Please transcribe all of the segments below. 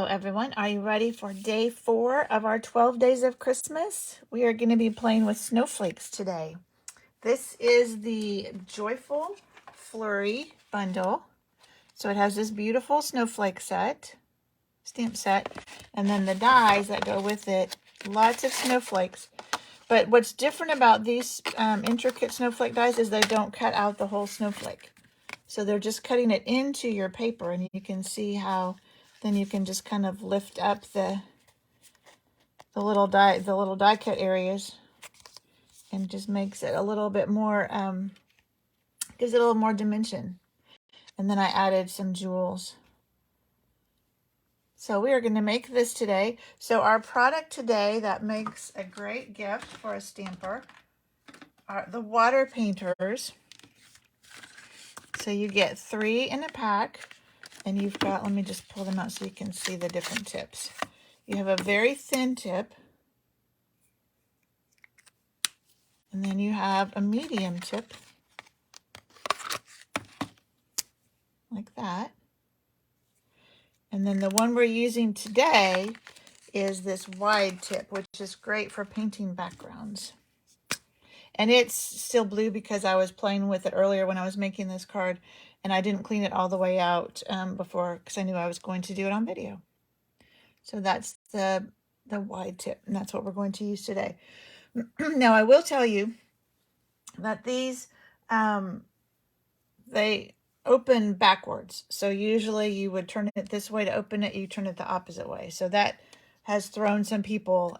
Hello everyone, are you ready for day 4 of our 12 days of Christmas? We are going to be playing with snowflakes today. This is the Joyful Flurry bundle. So it has this beautiful snowflake set, stamp set, and then the dies that go with it, lots of snowflakes. But what's different about these intricate snowflake dies is they don't cut out the whole snowflake. So they're just cutting it into your paper, and you can see how then you can just kind of lift up the little die cut areas, and just makes it a little bit more, gives it a little more dimension. And then I added some jewels. So we are going to make this today. So our product today that makes a great gift for a stamper are the water painters. So you get 3 in a pack. And you've got, let me just pull them out so you can see the different tips. You have a very thin tip. And then you have a medium tip. Like that. And then the one we're using today is this wide tip, which is great for painting backgrounds. And it's still blue because I was playing with it earlier when I was making this card. And I didn't clean it all the way out before because I knew I was going to do it on video. So that's the wide tip, and that's what we're going to use today. Now, I will tell you that these, they open backwards. So usually you would turn it this way to open it, you turn it the opposite way. So that has thrown some people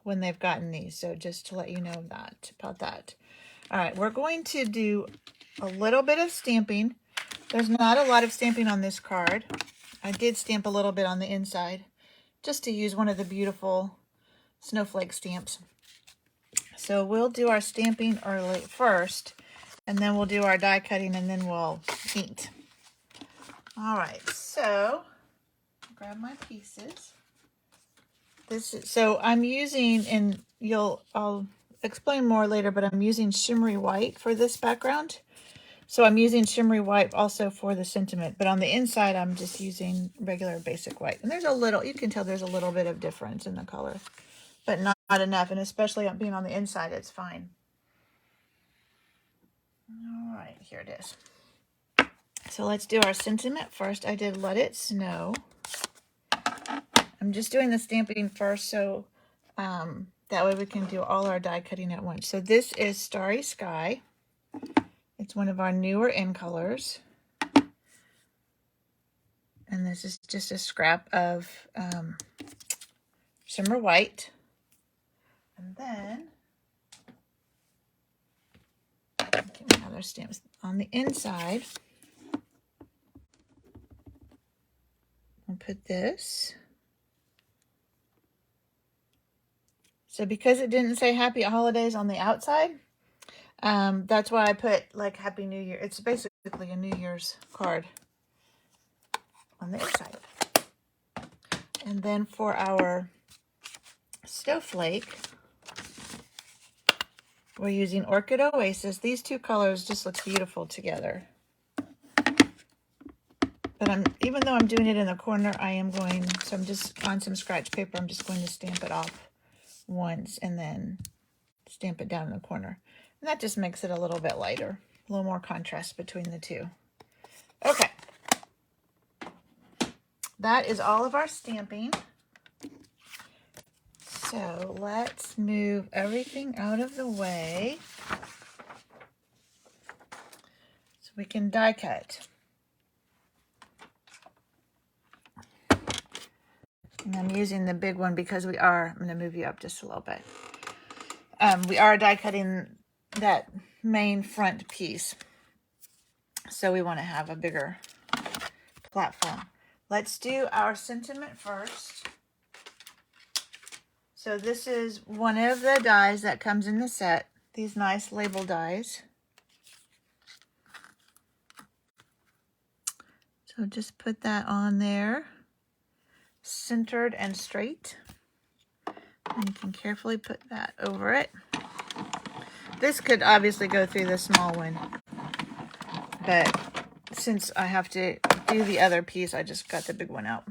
when they've gotten these. So just to let you know about that. All right, we're going to do a little bit of stamping. There's not a lot of stamping on this card. I did stamp a little bit on the inside just to use one of the beautiful snowflake stamps. So we'll do our stamping early first, and then we'll do our die cutting, and then we'll paint. All right, so grab my pieces. So I'm using, and I'll explain more later, but I'm using shimmery white for this background. So I'm using shimmery white also for the sentiment, but on the inside I'm just using regular basic white. And there's a little, you can tell there's a little bit of difference in the color, but not enough. And especially being on the inside, it's fine. All right, here it is. So let's do our sentiment first. I did Let It Snow. I'm just doing the stamping first, so that way we can do all our die cutting at once. So this is Starry Sky. It's one of our newer in colors. And this is just a scrap of shimmer white. And then, get my other stamps on the inside. I'll put this. So because it didn't say Happy Holidays on the outside, that's why I put like Happy New Year. It's basically a New Year's card on the inside. And then for our snowflake, we're using Orchid Oasis. These two colors just look beautiful together. But even though I'm doing it in the corner, so I'm just on some scratch paper, I'm just going to stamp it off once and then stamp it down in the corner. And that just makes it a little bit lighter, a little more contrast between the two. Okay. That is all of our stamping. So let's move everything out of the way so we can die cut. And I'm using the big one because I'm going to move you up just a little bit. We are die cutting that main front piece. So we want to have a bigger platform. Let's do our sentiment first. So this is one of the dies that comes in the set. These nice label dies. So just put that on there. Centered and straight. And you can carefully put that over it. This could obviously go through the small one, but since I have to do the other piece, I just got the big one out.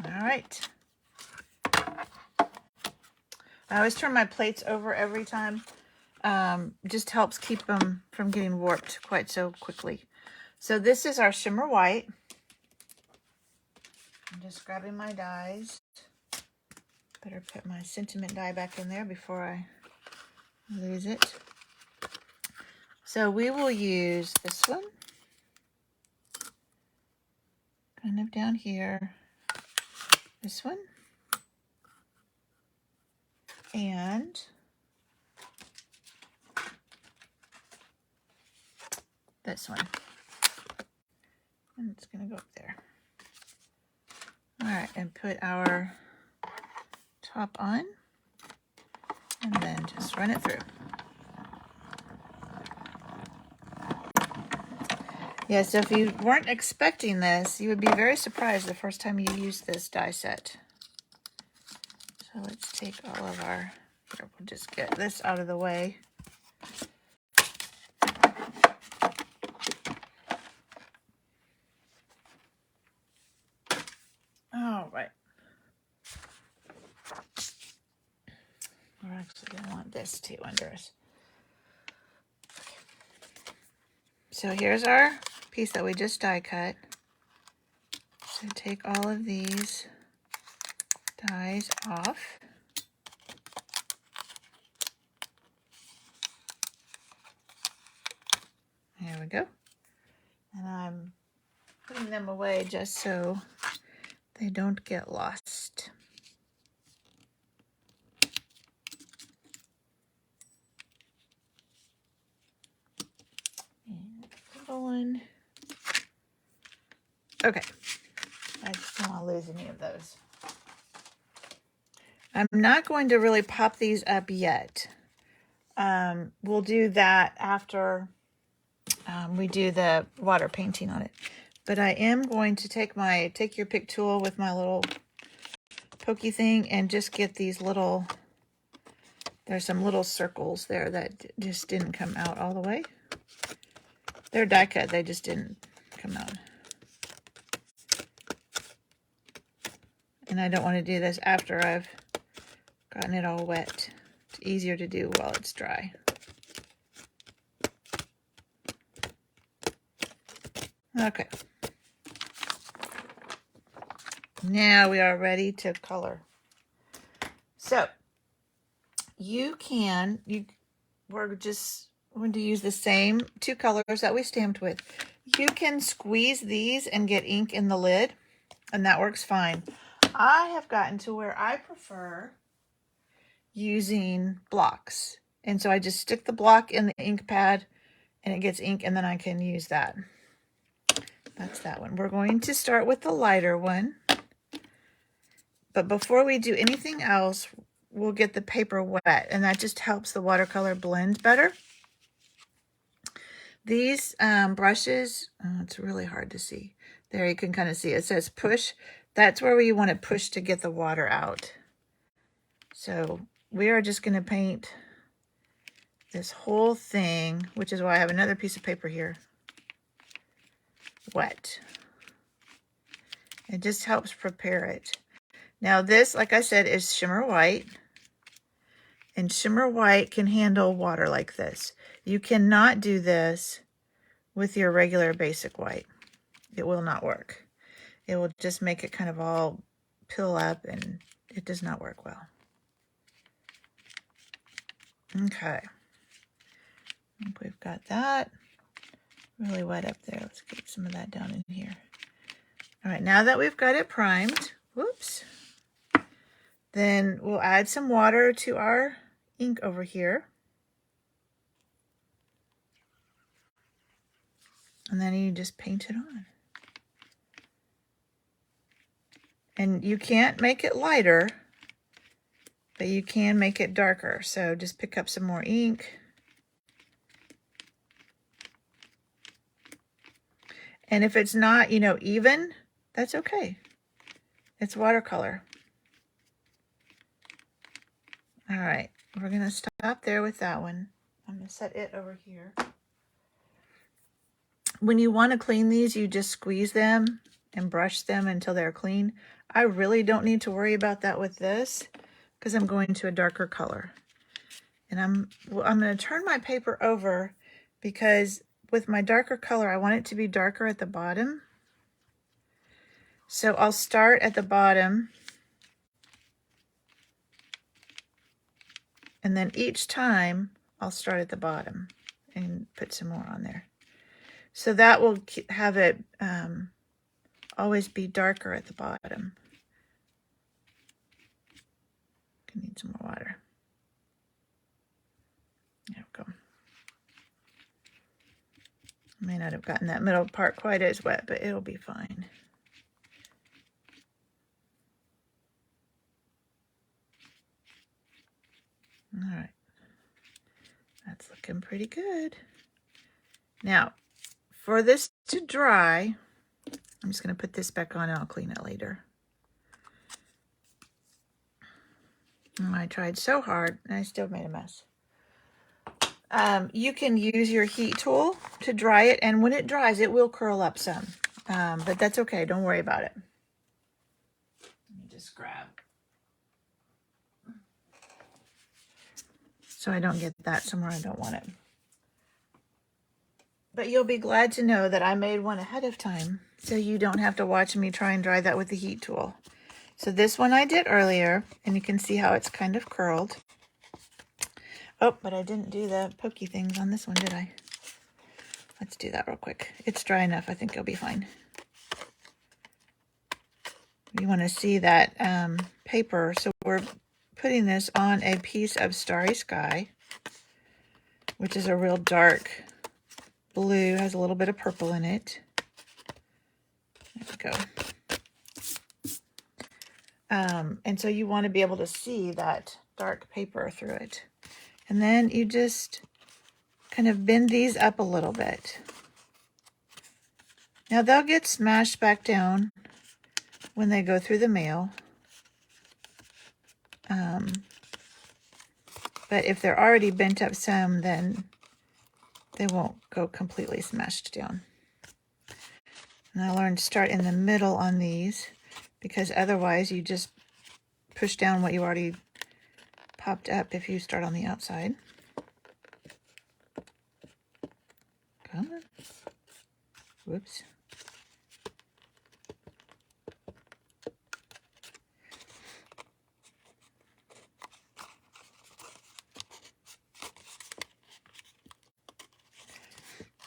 All right. I always turn my plates over every time. Just helps keep them from getting warped quite so quickly. So this is our shimmer white. I'm just grabbing my dyes. Better put my sentiment dye back in there before I lose it. So we will use this one. Kind of down here. This one. And this one. And it's going to go up there. All right, and put our top on. And then just run it through. Yeah, so if you weren't expecting this, you would be very surprised the first time you use this die set. So let's take all of our, here, we'll just get this out of the way. All right. We're actually going to want this too under us. So here's our piece that we just die cut. So take all of these dies off. There we go. And I'm putting them away just so they don't get lost. And little one. Okay. I just don't want to lose any of those. I'm not going to really pop these up yet. We'll do that after we do the water painting on it. But I am going to take your pick tool with my little pokey thing and just get these little, there's some little circles there that just didn't come out all the way. They're die cut, they just didn't come out. And I don't want to do this after I've gotten it all wet. It's easier to do while it's dry. Okay. Now we are ready to color. So we're just going to use the same two colors that we stamped with. You can squeeze these and get ink in the lid, and that works fine. I have gotten to where I prefer using blocks. And so I just stick the block in the ink pad and it gets ink, and then I can use that. That's that one. We're going to start with the lighter one. But before we do anything else, we'll get the paper wet, and that just helps the watercolor blend better. These brushes, oh, it's really hard to see. There, you can kind of see it says push. That's where you want to push to get the water out. So we are just going to paint this whole thing, which is why I have another piece of paper here, wet. It just helps prepare it. Now this, like I said, is shimmer white. And shimmer white can handle water like this. You cannot do this with your regular basic white. It will not work. It will just make it kind of all pill up, and it does not work well. Okay. I think we've got that really wet up there. Let's get some of that down in here. All right, now that we've got it primed, whoops, then we'll add some water to our ink over here. And then you just paint it on. And you can't make it lighter, but you can make it darker. So just pick up some more ink. And if it's not, even, that's okay. It's watercolor. All right, we're going to stop there with that one. I'm going to set it over here. When you want to clean these, you just squeeze them and brush them until they're clean. I really don't need to worry about that with this because I'm going to a darker color. And I'm going to turn my paper over because with my darker color, I want it to be darker at the bottom. So I'll start at the bottom, and then each time I'll start at the bottom and put some more on there. So that will have it always be darker at the bottom. I need some more water. There we go. I may not have gotten that middle part quite as wet, but it'll be fine. All right. That's looking pretty good. Now, for this to dry, I'm just going to put this back on and I'll clean it later. I tried so hard and I still made a mess. You can use your heat tool to dry it, and when it dries, it will curl up some, but that's okay. Don't worry about it. Let me just grab so I don't get that somewhere I don't want it. But you'll be glad to know that I made one ahead of time, so you don't have to watch me try and dry that with the heat tool. So this one I did earlier, and you can see how it's kind of curled. Oh, but I didn't do the pokey things on this one, did I? Let's do that real quick. It's dry enough. I think it'll be fine. You want to see that paper. So we're putting this on a piece of Starry Sky, which is a real dark blue, has a little bit of purple in it. There we go. And so you want to be able to see that dark paper through it. And then you just kind of bend these up a little bit. Now they'll get smashed back down when they go through the mail. But if they're already bent up some, then they won't go completely smashed down. And I learned to start in the middle on these, because otherwise you just push down what you already popped up if you start on the outside. Come on. Whoops.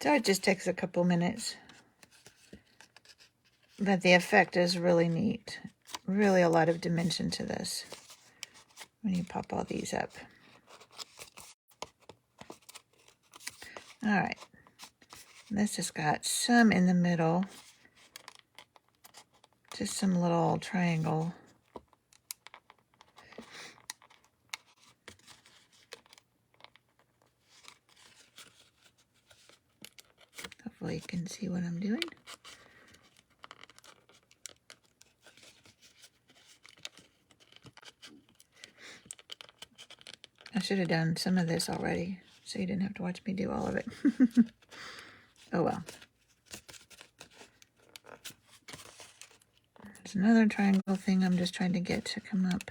So it just takes a couple minutes. But the effect is really neat. Really a lot of dimension to this when you pop all these up. All right. This has got some in the middle. Just some little triangle. Hopefully you can see what I'm doing. I should have done some of this already, so you didn't have to watch me do all of it. Oh well. There's another triangle thing I'm just trying to get to come up.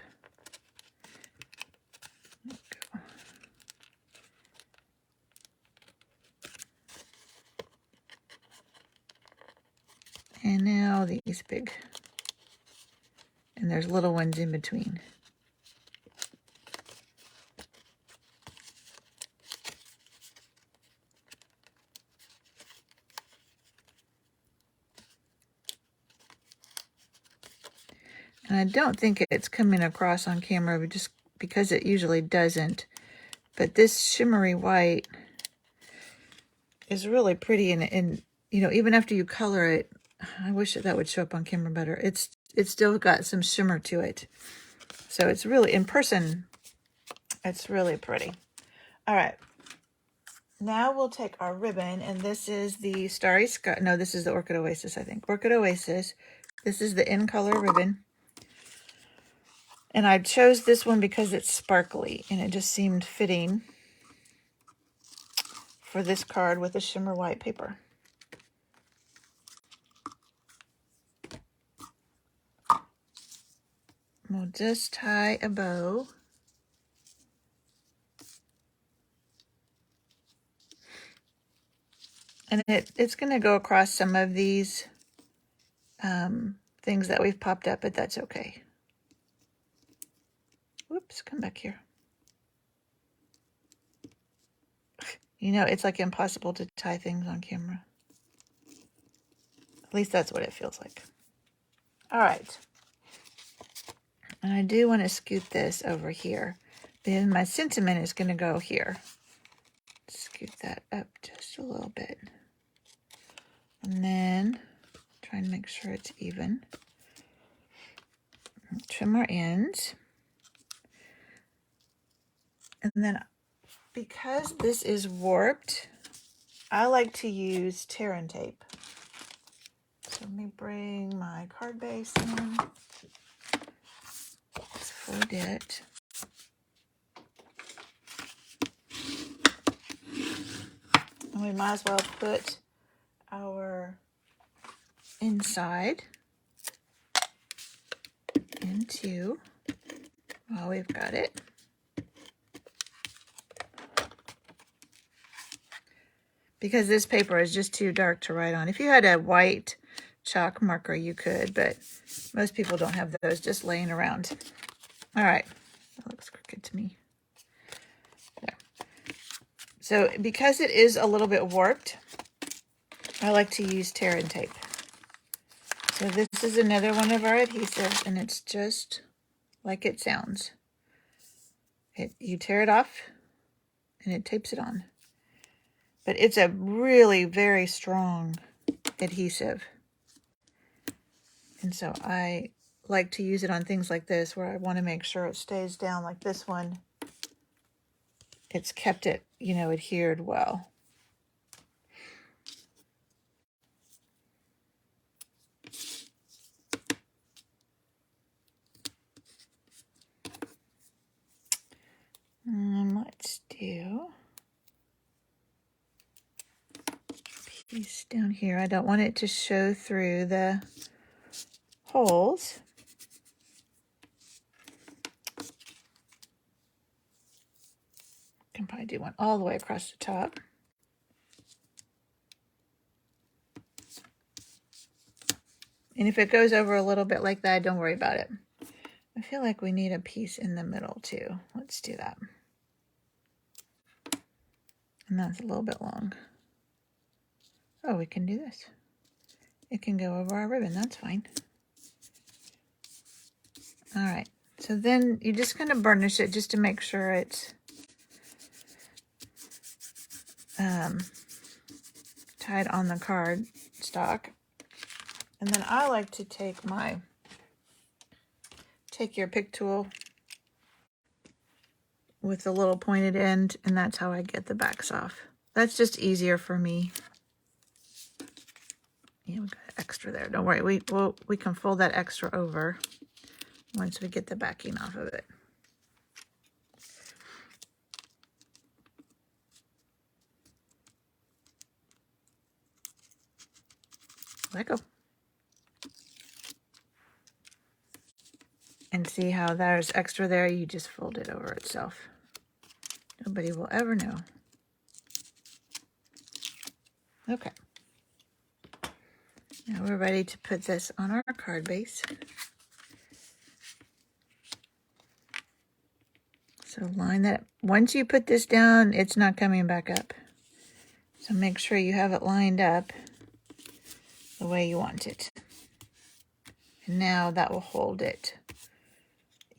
And now these big. And there's little ones in between. And I don't think it's coming across on camera just because it usually doesn't. But this shimmery white is really pretty, and you know, even after you color it, I wish that would show up on camera better. It's still got some shimmer to it. So it's really, in person, it's really pretty. All right. Now we'll take our ribbon, and this is the Starry Sky. No, this is the Orchid Oasis, I think. Orchid Oasis. This is the in color ribbon. And I chose this one because it's sparkly, and it just seemed fitting for this card with the shimmer white paper. We'll just tie a bow. And it's going to go across some of these things that we've popped up, but that's okay. Whoops, come back here. You know, it's like impossible to tie things on camera. At least that's what it feels like. All right. And I do want to scoot this over here. Then my sentiment is going to go here. Scoot that up just a little bit. And then try and make sure it's even. Trim our ends. And then because this is warped, I like to use tear and tape. So let me bring my card base in. Let's fold it. And we might as well put our inside into, while we've got it. Because this paper is just too dark to write on. If you had a white chalk marker, you could, but most people don't have those just laying around. All right, that looks crooked to me. There. So because it is a little bit warped, I like to use tear and tape. So this is another one of our adhesives, and it's just like it sounds. You tear it off, and it tapes it on. But it's a really very strong adhesive. And so I like to use it on things like this where I want to make sure it stays down, like this one. It's kept it, you know, adhered well. Let's do a piece down here. I don't want it to show through the holes. Can probably do one all the way across the top. And if it goes over a little bit like that, don't worry about it. I feel like we need a piece in the middle too. Let's do that. And that's a little bit long. Oh, we can do this. It can go over our ribbon. That's fine. All right. So then you're just going to burnish it just to make sure it's tied on the card stock. And then I like to take your pick tool with the little pointed end, and that's how I get the backs off. That's just easier for me. Yeah, we got extra there. Don't worry, we can fold that extra over once we get the backing off of it. Let go. And see how there's extra there? You just fold it over itself. Nobody will ever know. Okay. Now we're ready to put this on our card base. So line that. Once you put this down, it's not coming back up. So make sure you have it lined up the way you want it. And now that will hold it,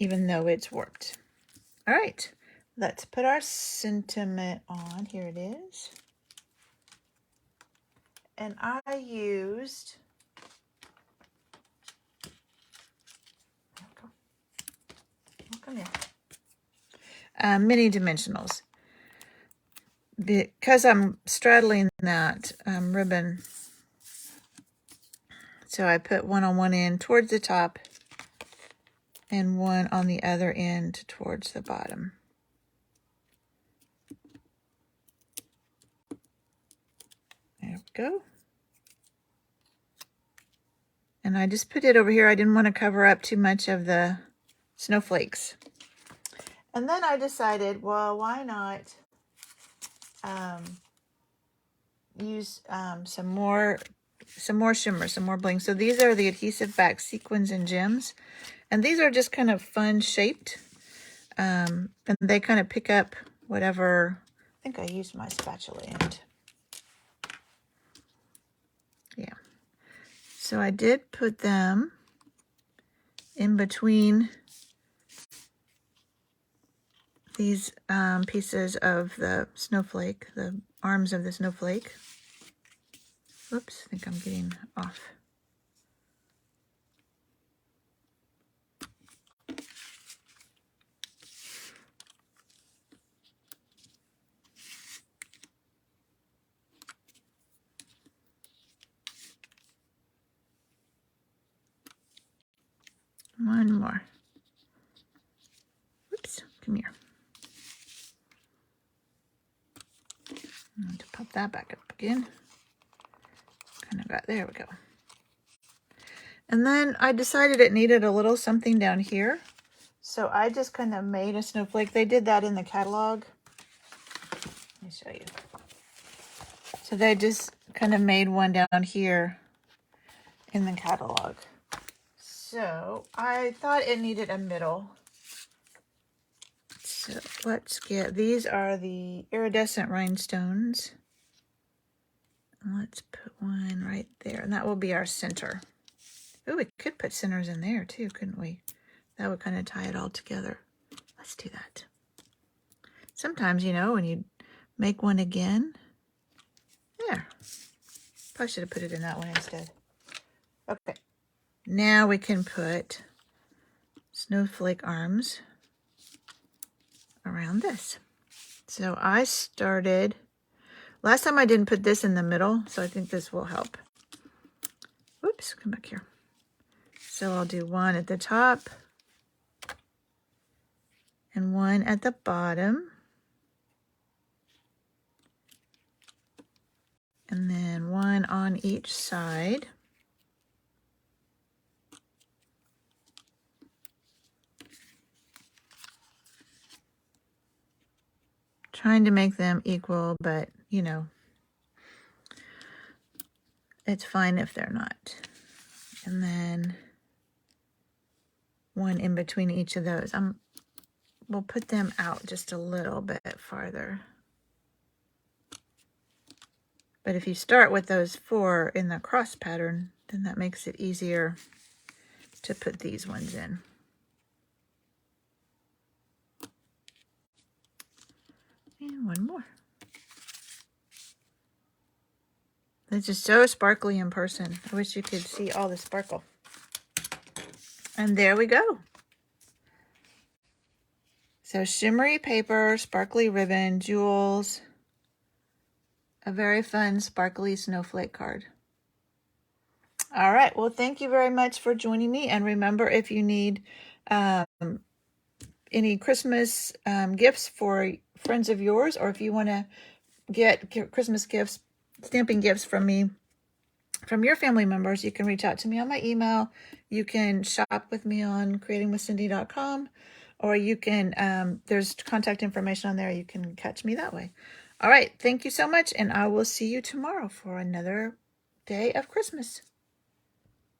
even though it's warped. All right, let's put our sentiment on. Here it is. And I used, come here, mini dimensionals. Because I'm straddling that ribbon, so I put one on one end towards the top and one on the other end towards the bottom. There we go. And I just put it over here. I didn't want to cover up too much of the snowflakes. And then I decided, well, why not use some more shimmer, some more bling. So these are the adhesive back sequins and gems. And these are just kind of fun shaped. And they kind of pick up whatever. I think I used my spatula end. Yeah. So I did put them in between these pieces of the snowflake, the arms of the snowflake. Oops, I think I'm getting off. One more. Oops, come here. I'm going to pop that back up again. Kind of got, there we go. And then I decided it needed a little something down here. So I just kind of made a snowflake. They did that in the catalog. Let me show you. So they just kind of made one down here in the catalog. So I thought it needed a middle. So let's get, these are the iridescent rhinestones. Let's put one right there, and that will be our center. Oh, we could put centers in there too, couldn't we? That would kind of tie it all together. Let's do that. Sometimes, you know, when you make one again, there. Probably should have put it in that one instead. Okay. Now we can put snowflake arms around this. So I started, last time I didn't put this in the middle, so I think this will help. Whoops, come back here. So I'll do one at the top and one at the bottom. And then one on each side. Trying to make them equal, but you know, it's fine if they're not. And then one in between each of those. We'll put them out just a little bit farther. But if you start with those 4 in the cross pattern, then that makes it easier to put these ones in. And one more. It's just so sparkly in person. I wish you could see all the sparkle. And there we go. So shimmery paper, sparkly ribbon, jewels, a very fun sparkly snowflake card. All right, well, thank you very much for joining me. And remember, if you need any Christmas gifts for friends of yours, or if you want to get Christmas gifts, stamping gifts from me, from your family members, you can reach out to me on my email. You can shop with me on creatingwithcindy.com, or you can, there's contact information on there. You can catch me that way. All right. Thank you so much. And I will see you tomorrow for another day of Christmas.